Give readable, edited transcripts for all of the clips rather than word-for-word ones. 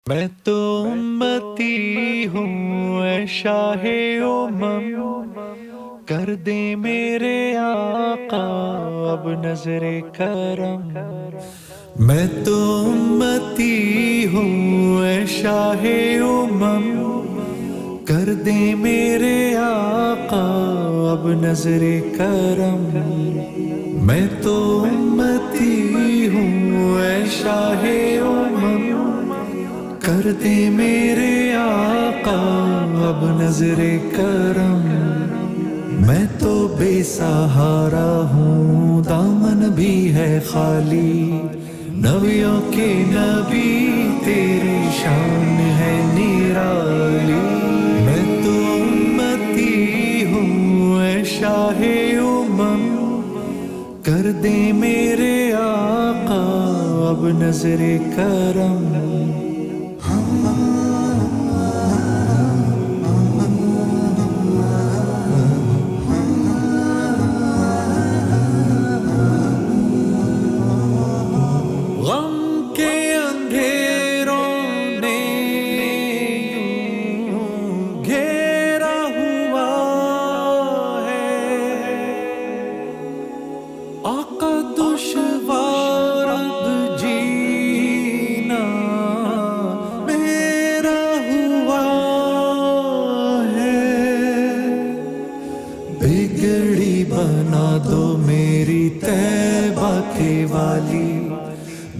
میں تو امتی ہوں اے شاہ امم، کر دے میرے آقا اب نظر کرم۔ میں تو امتی ہوں اے شاہ امم، کر دے میرے آقا اب نظر کرم۔ میں تو امتی ہوں اے شاہ امم، کر دے میرے آقا اب نظر کرم۔ میں تو بے سہارا ہوں، دامن بھی ہے خالی، نبیوں کے نبی تیری شان ہے نرالی۔ میں تو امتی ہوں اے شاہ امم، کر دے میرے آقا اب نظر کرم۔ غم کے اندھیروں نے یوں گھیرا ہوا ہے، آقا دشوار اب جینا میرا ہوا ہے۔ بگڑی بنا دو میری طیبہ کے والی،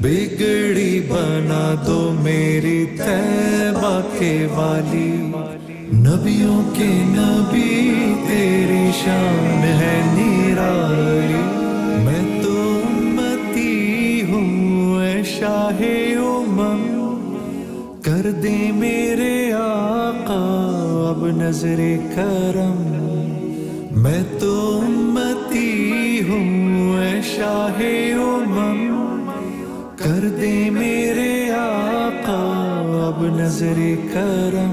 بگڑی بنا دو میری طیبہ کے والی، نبیوں کے نبی تیری شان ہے نرالی۔ میں تو امتی ہوں اے شاہ امم، کر دے میرے آقا اب نظر کرم۔ میں تو امتی ہوں اے شاہ امم، کر دے میرے آقا اب نظر کرم۔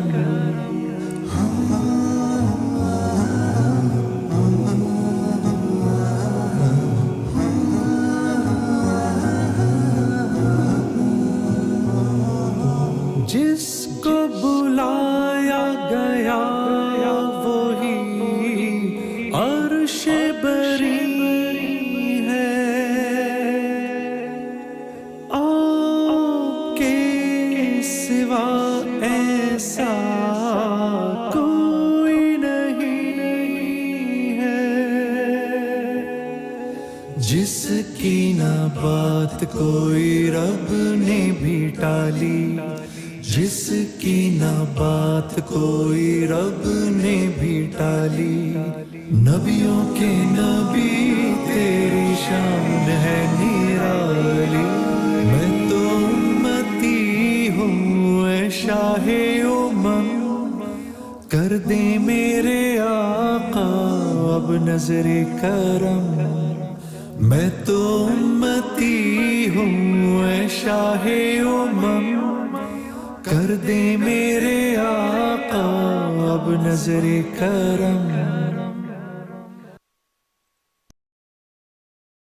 جس کو بلایا گیا وہی عرش بری ہے، آپ کے سوا ایسا کوئی نہیں ہے، جس کی نہ بات کوئی رب نے بھی ٹالی، جس کی نہ بات کوئی رب نے بھی ٹالی، نبیوں کے نبی تیری شان ہے نرالی۔ میں تو امتی ہوں اے شاہ امم، کر دے میرے آقا اب نظر کرم۔ میں تو امتی ہوں اے شاہ امم، کر دے میرے آقا اب نظر کرم۔